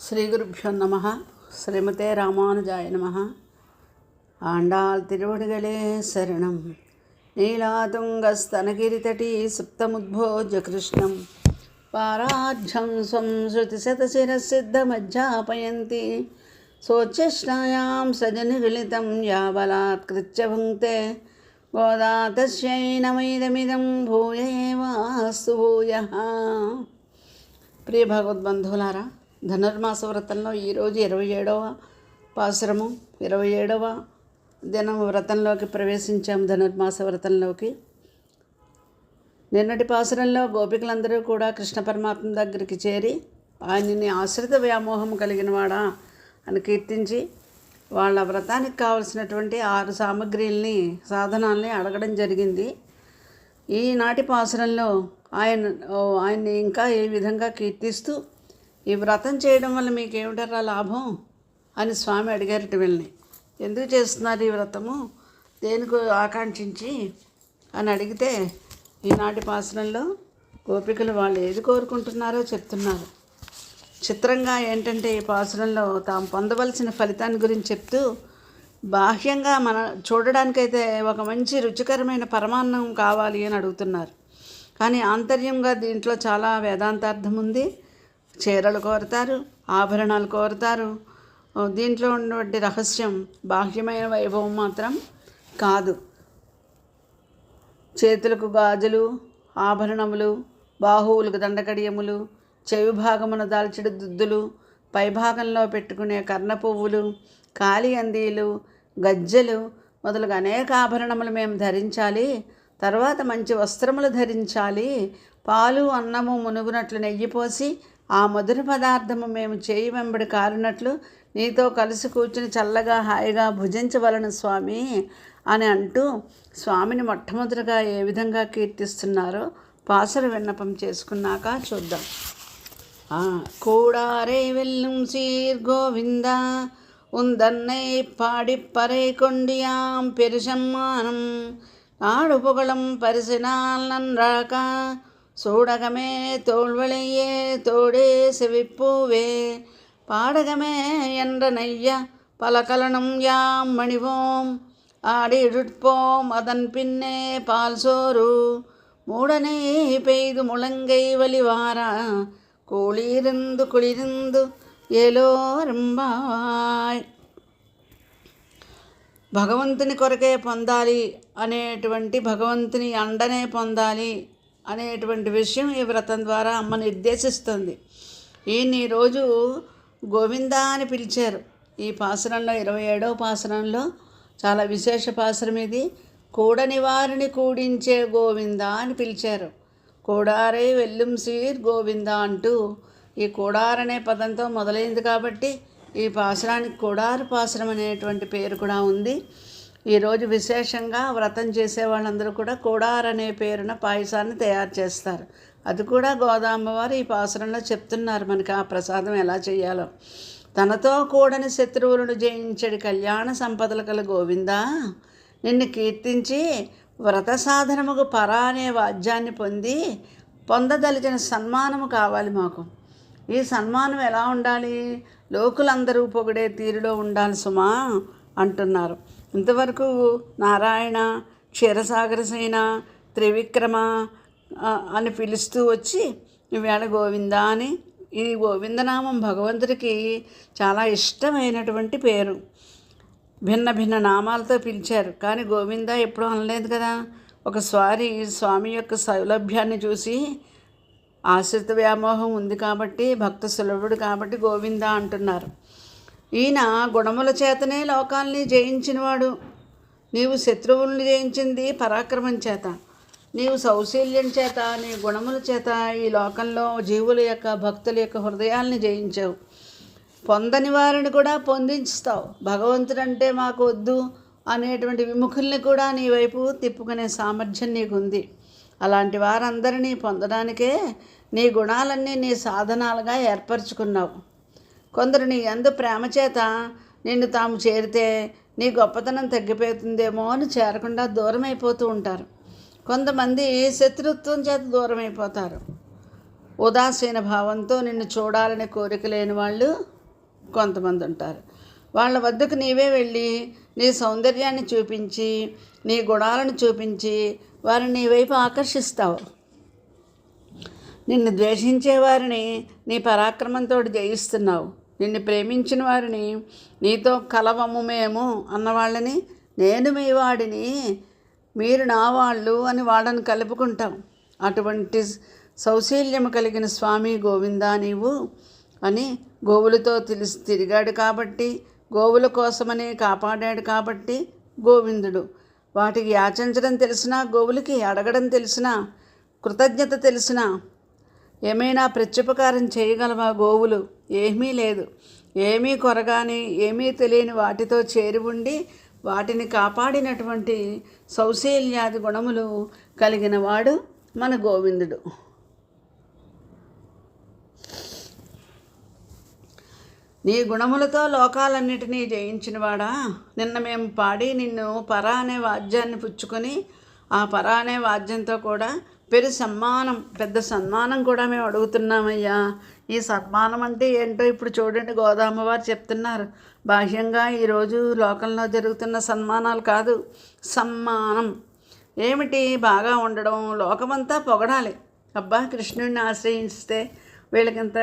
ஸ்ரீகுருப்போ நம. ஸ்ரீமதே ராமானுஜாய நம. ஆண்டாள் திருவடிகளே சரணம். நீலாதுங்கஸ்தனகிரிதடீ சுப்தமுத்போஜ்ய கிருஷ்ணம் பாராஜ்யம் ஸ்வம் ஸ்ருதிசதசிரசித்தமஜ்ஜாபயந்தி சோச்சஷ்டாயாம் சஜனிகிலிதம் யாபலாத்கிருத்ய భుంక్తే గోదా తస్యై నమైదమిదం భూయేవాస్తు భూయః. ప్రియ భగవద్బంధువులారా, ధనుర్మాస వ్రతంలో ఈరోజు 27వ పాసురము, 27వ దినం వ్రతంలోకి ప్రవేశించాము. ధనుర్మాస వ్రతంలోకి నిన్నటి పాసురంలో గోపికలందరూ కూడా కృష్ణ పరమాత్మ దగ్గరికి చేరి ఆయనని ఆశ్రిత వ్యామోహం కలిగినవాడా అని కీర్తించి వాళ్ళ వ్రతానికి కావలసినటువంటి 6 సాధనాల్ని అడగడం జరిగింది. ఈనాటి పాసురంలో ఆయన్ని ఇంకా ఏ విధంగా కీర్తిస్తూ ఈ వ్రతం చేయడం వల్ల మీకేమిటరా లాభం అని స్వామి అడిగారట వీళ్ళని. ఎందుకు చేస్తున్నారు ఈ వ్రతము, దేనికి ఆకాంక్షించి అని అడిగితే ఈనాటి పాసురంలో గోపికలు వాళ్ళు ఏది కోరుకుంటున్నారో చెప్తున్నారు. చిత్రంగా ఏంటంటే ఈ పాసురంలో తాము పొందవలసిన ఫలితాన్ని గురించి చెప్తూ బాహ్యంగా మన చూడడానికైతే ఒక మంచి రుచికరమైన పరమాన్నం కావాలి అని అడుగుతున్నారు. కానీ ఆంతర్యంగా దీంట్లో చాలా వేదాంతార్థం ఉంది. చీరలు కోరుతారు, ఆభరణాలు కోరుతారు. దీంట్లో ఉన్నటువంటి రహస్యం బాహ్యమైన వైభవం మాత్రం కాదు. చేతులకు గాజులు, ఆభరణములు, బాహువులకు దండకడియములు, చెవి భాగమున దాల్చిన దుద్దులు, పైభాగంలో పెట్టుకునే కర్ణ పువ్వులు, కాలి అందీలు, గజ్జెలు మొదలుగా అనేక ఆభరణములు మేము ధరించాలి. తర్వాత మంచి వస్త్రములు ధరించాలి. పాలు అన్నము మునుగునట్లు నెయ్యి పోసి ఆ మధుర పదార్థము మేము చేయి వెంబడి కారినట్లు నీతో కలిసి కూర్చుని చల్లగా హాయిగా భుజించవలను స్వామి అని అంటూ స్వామిని మొట్టమొదటిగా ఏ విధంగా కీర్తిస్తున్నారో పాసుర విన్నపం చేసుకున్నాక చూద్దాం. కూడారే వెల్లుం సీర్ గోవింద ఉందన్నై పాడిప్పறை கொண்டியாம் பெருசம்மானம் நாடு புகழும் பரிசினால் நன்றாக சூடகமே தோல்வளையே தோடே செவிப்பூவே பாடகமே என்ற நெய்ய பலகலனும் யாம் மணிவோம் ஆடிடுட்போம் அதன் பின்னே பால் சோறு மூடனை பெய்து முழங்கை வலிவாரா குளிருந்து குளிருந்து ఏలోరింబాయ్. భగవంతుని కొరకే పొందాలి అనేటువంటి, భగవంతుని అండనే పొందాలి అనేటువంటి విషయం ఈ వ్రతం ద్వారా అమ్మ నిర్దేశిస్తుంది. ఈయన్ని రోజు గోవిందా అని పిలిచారు. ఈ పాసురంలో 27వ పాసురంలో చాలా విశేష పాసురం ఇది. కూడని వారిని కూడించే గోవిందా అని పిలిచారు. కూడారే వెల్లుం సీర్ గోవిందా అంటూ ఈ కూడారనే పదంతో మొదలైంది కాబట్టి ఈ పాసురానికి కూడారు పాసురం అనేటువంటి పేరు కూడా ఉంది. ఈరోజు విశేషంగా వ్రతం చేసే వాళ్ళందరూ కూడా కూడారనే పేరున పాయసాన్ని తయారు చేస్తారు. అది కూడా గోదాంబవారు ఈ పాసురంలో చెప్తున్నారు మనకి ఆ ప్రసాదం ఎలా చేయాలో. తనతో కూడని శత్రువులను జయించడి కళ్యాణ సంపదలు కల గోవిందా, నిన్ను కీర్తించి వ్రత సాధనముకు పరా అనే వాద్యాన్ని పొందదలిచిన సన్మానము కావాలి మాకు. ఈ సన్మానం ఎలా ఉండాలి? లోకులందరూ పొగిడే తీరులో ఉండాలి సుమా అంటున్నారు. ఇంతవరకు నారాయణ, క్షీరసాగరసేన, త్రివిక్రమ అని పిలుస్తూ వచ్చి ఈవేళ గోవింద అని, ఈ గోవిందనామం భగవంతుడికి చాలా ఇష్టమైనటువంటి పేరు. భిన్న భిన్న నామాలతో పిలిచారు కానీ గోవింద ఎప్పుడూ అనలేదు కదా. ఒకసారి స్వామి యొక్క సౌలభ్యాన్ని చూసి ఆశ్రిత వ్యామోహం ఉంది కాబట్టి, భక్త సులభుడు కాబట్టి గోవింద అంటున్నారు. ఈయన గుణముల చేతనే లోకాల్ని జయించినవాడు. నీవు శత్రువుల్ని జయించింది పరాక్రమం చేత, నీవు సౌశీల్యం చేత, నీ గుణముల చేత ఈ లోకంలో జీవుల యొక్క, భక్తుల యొక్క హృదయాల్ని జయించావు. పొందని వారిని కూడా పొందించుతావు. భగవంతుడంటే మాకు వద్దు అనేటువంటి విముఖుల్ని కూడా నీ వైపు తిప్పుకునే సామర్థ్యం నీకుంది. అలాంటి వారందరినీ పొందడానికే నీ గుణాలన్నీ నీ సాధనాలుగా ఏర్పరచుకున్నావు. కొందరు నీ యందు ప్రేమ చేత నిన్ను తాము చేరితే నీ గొప్పతనం తగ్గిపోతుందేమో అని చేరకుండా దూరం అయిపోతూ ఉంటారు. కొంతమంది శత్రుత్వం చేత దూరం అయిపోతారు. ఉదాసీన భావంతో నిన్ను చూడాలని కోరిక లేని వాళ్ళు కొంతమంది ఉంటారు. వాళ్ళ వద్దకు నీవే వెళ్ళి నీ సౌందర్యాన్ని చూపించి నీ గుణాలను చూపించి వారిని నీ వైపు ఆకర్షిస్తావు. నిన్ను ద్వేషించే వారిని నీ పరాక్రమంతో జయిస్తున్నావు. నిన్ను ప్రేమించిన వారిని నీతో కలవము మేము అన్నవాళ్ళని నేను మీ వాడిని, మీరు నా వాళ్ళు అని వాళ్ళని కలుపుకుంటాం. అటువంటి సౌశీల్యము కలిగిన స్వామి గోవిందా నీవు అని గోవులతో తిరిగాడు కాబట్టి, గోవుల కోసమని కాపాడాడు కాబట్టి గోవిందుడు. వాటికి యాచించడం తెలిసినా, గోవులకి అడగడం తెలిసినా, కృతజ్ఞత తెలిసినా ఏమైనా ప్రత్యుపకారం చేయగలవా గోవులు? ఏమీ లేదు. ఏమీ కొరగాని ఏమీ తెలియని వాటితో చేరి ఉండి వాటిని కాపాడినటువంటి సౌశీల్యాది గుణములు కలిగిన వాడు మన గోవిందుడు. నీ గుణములతో లోకాలన్నిటినీ జయించినవాడా, నిన్న మేము పాడి నిన్ను పరా అనే వాద్యాన్ని పుచ్చుకొని ఆ పరా అనే వాద్యంతో కూడా పెద్ద సన్మానం కూడా మేము అడుగుతున్నామయ్యా. ఈ సన్మానం అంటే ఏంటో ఇప్పుడు చూడండి, గోదామ్మవారు చెప్తున్నారు. బాహ్యంగా ఈరోజు లోకంలో జరుగుతున్న సన్మానాలు కాదు, సమ్మానం. ఏమిటి? బాగా ఉండడం, లోకమంతా పొగడాలి. అబ్బా, కృష్ణుడిని ఆశ్రయిస్తే వీళ్ళకింత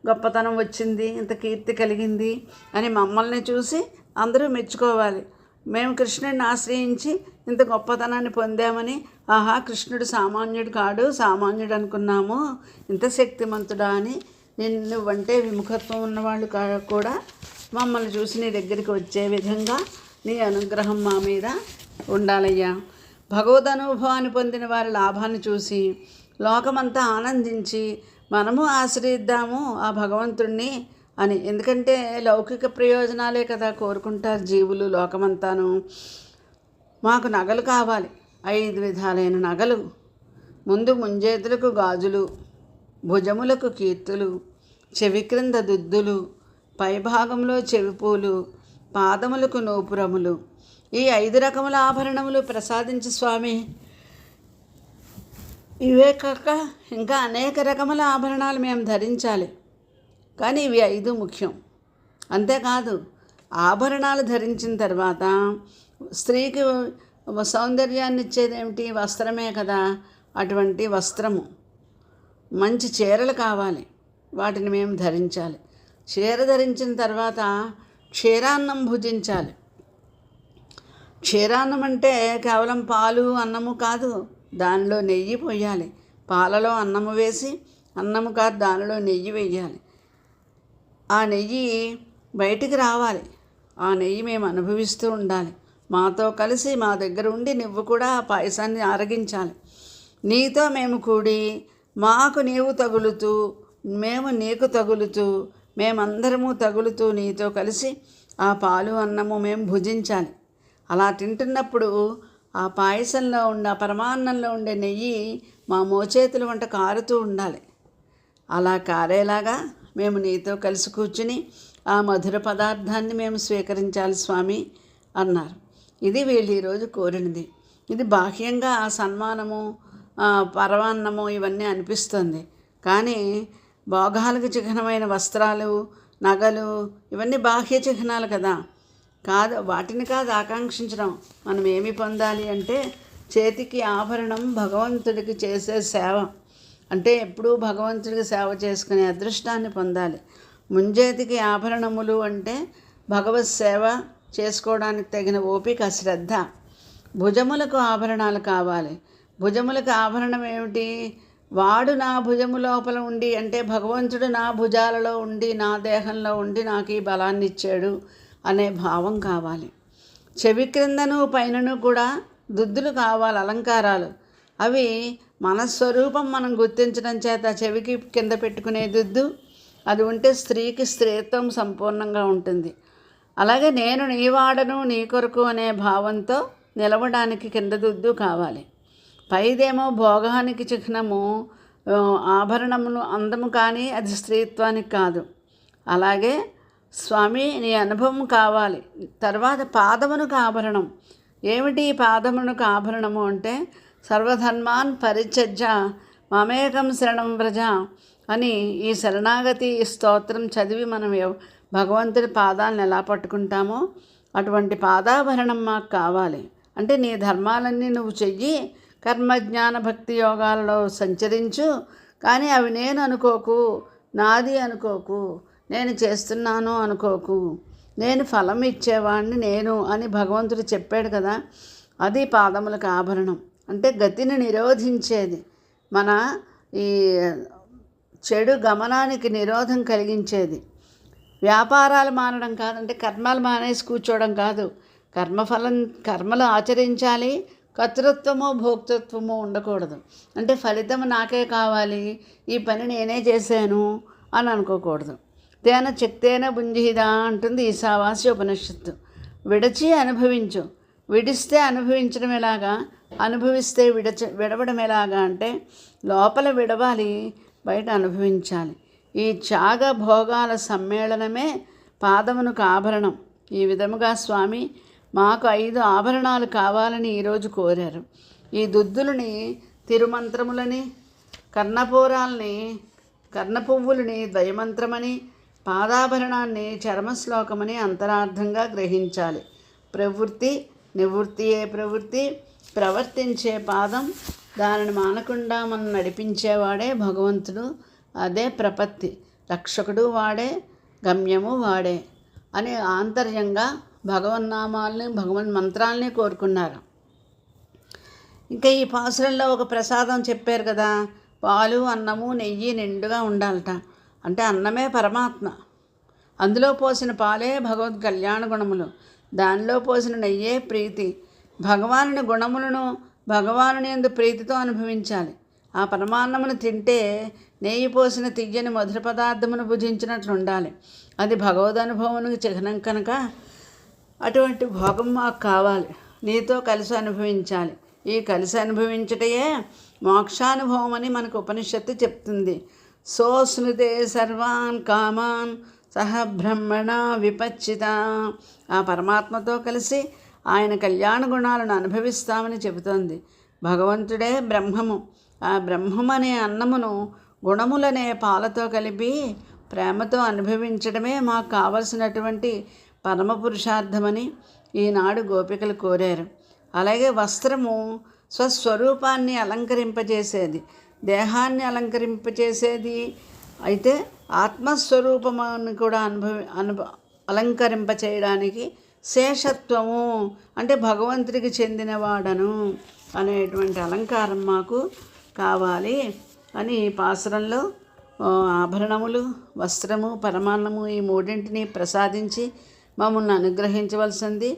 గొప్పతనం వచ్చింది, ఇంత కీర్తి కలిగింది అని మమ్మల్ని చూసి అందరూ మెచ్చుకోవాలి. మేము కృష్ణుడిని ఆశ్రయించి ఇంత గొప్పతనాన్ని పొందామని, ఆహా కృష్ణుడు సామాన్యుడు కాడు, సామాన్యుడు అనుకున్నాము, ఇంత శక్తిమంతుడా అని నువ్వంటే విముఖత్వం ఉన్నవాళ్ళు కూడా మమ్మల్ని చూసి నీ దగ్గరికి వచ్చే విధంగా నీ అనుగ్రహం మా మీద ఉండాలయ్యా. భగవద్ అనుభవాన్ని పొందిన వారి లాభాన్ని చూసి లోకమంతా ఆనందించి మనము ఆశ్రయిద్దాము ఆ భగవంతుణ్ణి అని. ఎందుకంటే లౌకిక ప్రయోజనాలే కదా కోరుకుంటారు జీవులు లోకమంతాను. మాకు నగలు కావాలి, 5 విధాలైన నగలు. ముందు ముంజేతులకు గాజులు, భుజములకు కీర్తులు, చెవి క్రింద దుద్దులు, పైభాగంలో చెవిపూలు, పాదములకు నూపురములు. ఈ 5 రకముల ఆభరణములు ప్రసాదించి స్వామి. ఇవే కాక ఇంకా అనేక రకముల ఆభరణాలు మేము ధరించాలి, కానీ ఇవి 5 ముఖ్యం. అంతేకాదు, ఆభరణాలు ధరించిన తర్వాత స్త్రీకి సౌందర్యాన్ని ఇచ్చేది ఏమిటి? వస్త్రమే కదా. అటువంటి వస్త్రము, మంచి చీరలు కావాలి, వాటిని మేము ధరించాలి. చీర ధరించిన తర్వాత క్షీరాన్నం భుజించాలి. క్షీరాన్నం అంటే కేవలం పాలు అన్నము కాదు, దానిలో నెయ్యి పోయాలి. పాలలో అన్నము వేసి, అన్నము కాదు దానిలో నెయ్యి వేయాలి. ఆ నెయ్యి బయటికి రావాలి. ఆ నెయ్యి మేము అనుభవిస్తూ ఉండాలి. మాతో కలిసి మా దగ్గర ఉండి నువ్వు కూడా ఆ పాయసాన్ని ఆరగించాలి. నీతో మేము కూడి, మాకు నీవు తగులుతూ, మేము నీకు తగులుతూ, మేమందరము తగులుతూ నీతో కలిసి ఆ పాలు అన్నము మేము భుజించాలి. అలా తింటున్నప్పుడు ఆ పాయసంలో ఉండే, ఆ పరమాన్నంలో ఉండే నెయ్యి మా మోచేతుల వంట కారుతూ ఉండాలి. అలా కారేలాగా మేము నీతో కలిసి కూర్చుని ఆ మధుర పదార్థాన్ని మేము స్వీకరించాలి స్వామి అన్నారు. ఇది వీళ్ళు ఈరోజు కోరినది. ఇది బాహ్యంగా ఆ సన్మానము, పరమాన్నము ఇవన్నీ అనిపిస్తుంది. కానీ భోగాలకు చిహ్నమైన వస్త్రాలు, నగలు ఇవన్నీ బాహ్య చిహ్నాలు కదా. వాటిని కాదు ఆకాంక్షించడం. మనం ఏమి పొందాలి అంటే చేతికి ఆభరణం భగవంతుడికి చేసే సేవ. అంటే ఎప్పుడూ భగవంతుడికి సేవ చేసుకునే అదృష్టాన్ని పొందాలి. ముంజేతికి ఆభరణములు అంటే భగవత్ సేవ చేసుకోవడానికి తగిన ఓపిక, శ్రద్ధ. భుజములకు ఆభరణాలు కావాలి. భుజములకు ఆభరణం ఏమిటి? వాడు నా భుజము లోపల ఉండి, అంటే భగవంతుడు నా భుజాలలో ఉండి, నా దేహంలో ఉండి నాకు ఈ బలాన్ని ఇచ్చాడు అనే భావం కావాలి. చెవి క్రిందను పైనను కూడా దుద్దులు కావాలి, అలంకారాలు. అవి మన స్వరూపం మనం గుర్తించడం చేత చెవికి కింద పెట్టుకునే దుద్దు అది ఉంటే స్త్రీకి స్త్రీత్వం సంపూర్ణంగా ఉంటుంది. అలాగే నేను నీవాడను నీ కొరకు అనే భావంతో నిలవడానికి కింద దుద్దు కావాలి. పైదేమో భోగానికి చిహ్నము ఆభరణములు అందము, కానీ అది స్త్రీత్వానికి కాదు. అలాగే స్వామి నీ అనుభవం కావాలి. తర్వాత పాదమునకు ఆభరణం. ఏమిటి పాదమునకు ఆభరణము అంటే సర్వధర్మాన్ పరిత్యజ్య మమేకం శరణం వ్రజ అని ఈ శరణాగతి స్తోత్రం చదివి మనం భగవంతుడి పాదాలను ఎలా పట్టుకుంటామో అటువంటి పాదాభరణం మాకు కావాలి. అంటే నీ ధర్మాలన్నీ నువ్వు చెయ్యి, కర్మజ్ఞాన భక్తి యోగాలలో సంచరించు, కానీ అవి నేను అనుకోకు, నాది అనుకోకు, నేను చేస్తున్నాను అనుకోకు, నేను ఫలం ఇచ్చేవాడిని నేను అని భగవంతుడు చెప్పాడు కదా. అది పాదములకు ఆభరణం. అంటే గతిని నిరోధించేది, మన ఈ చెడు గమనానికి నిరోధం కలిగించేది. వ్యాపారాలు మానడం కాదంటే కర్మలు మానేసి కూర్చోవడం కాదు. కర్మలు ఆచరించాలి. కర్తృత్వమో భోక్తృత్వమో ఉండకూడదు. అంటే ఫలితం నాకే కావాలి, ఈ పని నేనే చేశాను అని అనుకోకూడదు. తేన చిత్తేన భుంజిహిదా అంటుంది ఈశావాస్య ఉపనిషత్తు. విడచి అనుభవించు. విడిస్తే అనుభవించడం ఎలాగా, అనుభవిస్తే విడవడం ఎలాగా అంటే లోపల విడవాలి, బయట అనుభవించాలి. ఈ త్యాగ భోగాల సమ్మేళనమే పాదమునకు ఆభరణం. ఈ విధముగా స్వామి మాకు 5 ఆభరణాలు కావాలని ఈరోజు కోరారు. ఈ దుద్దులని తిరుమంత్రములని, కర్ణపూరాల్ని, కర్ణపువ్వులని ద్వయమంత్రమని, పాదాభరణాన్ని చర్మశ్లోకమని అంతరార్థంగా గ్రహించాలి. ప్రవృత్తి నివృత్తియే ప్రవృత్తి, ప్రవర్తించే పాదం, దానిని మానకుండా మనం నడిపించేవాడే భగవంతుడు. అదే ప్రపత్తి. రక్షకుడు వాడే, గమ్యము వాడే అని ఆంతర్యంగా భగవన్నామాలని భగవన్ మంత్రాలని కోరుకున్నారు. ఇంకా ఈ పాసురంలో ఒక ప్రసాదం చెప్పారు కదా, పాలు అన్నము నెయ్యి నిండుగా ఉండాలట. అంటే అన్నమే పరమాత్మ, అందులో పోసిన పాలే భగవద్ కళ్యాణ గుణములు, దానిలో పోసిన నెయ్యే ప్రీతి. భగవానుని గుణములను భగవానుని యందు ప్రీతితో అనుభవించాలి. ఆ పరమాన్నమును తింటే నెయ్యి పోసిన తియ్యని మధుర పదార్థమును భుజించినట్లు ఉండాలి. అది భగవదనుభవమునికి చిహ్నం కనుక అటువంటి భోగం మాకు కావాలి. నీతో కలిసి అనుభవించాలి. ఈ కలిసి అనుభవించటయే మోక్షానుభవం అని మనకు ఉపనిషత్తు చెప్తుంది. సోస్నుతే సర్వాన్ కామాన్ సహ బ్రహ్మణ విపచ్చిత. ఆ పరమాత్మతో కలిసి ఆయన కళ్యాణ గుణాలను అనుభవిస్తామని చెబుతోంది. భగవంతుడే బ్రహ్మము. ఆ బ్రహ్మమనే అన్నమును గుణములనే పాలతో కలిపి ప్రేమతో అనుభవించడమే మాకు కావలసినటువంటి పరమ పురుషార్థమని ఈనాడు గోపికలు కోరారు. అలాగే వస్త్రము స్వస్వరూపాన్ని అలంకరింపజేసేది, దేహాన్ని అలంకరింపచేసేది అయితే ఆత్మస్వరూపమును కూడా అలంకరింపచేయడానికి శేషత్వము అంటే భగవంతుడికి చెందినవాడను అనేటువంటి అలంకారం మాకు కావాలి అని ఈ పాసురంలో ఆభరణములు, వస్త్రము, పరమాన్నము ఈ మూడింటిని ప్రసాదించి మమ్మల్ని అనుగ్రహించవలసింది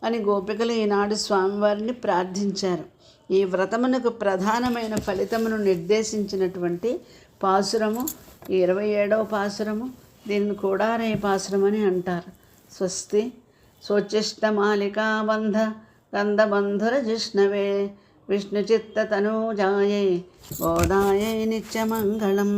అని గోపికలు ఈనాడు స్వామివారిని ప్రార్థించారు. ఈ వ్రతమునకు ప్రధానమైన ఫలితమును నిర్దేశించినటువంటి పాసురము 27వ పాసురము. దీన్ని కూడారే పాసురం అని అంటారు. స్వస్తి సోచిష్టమాలికా బంధ గంధబంధుర జిష్ణవే విష్ణుచిత్తతనూజాయై గోదాయై నిత్యమంగళం.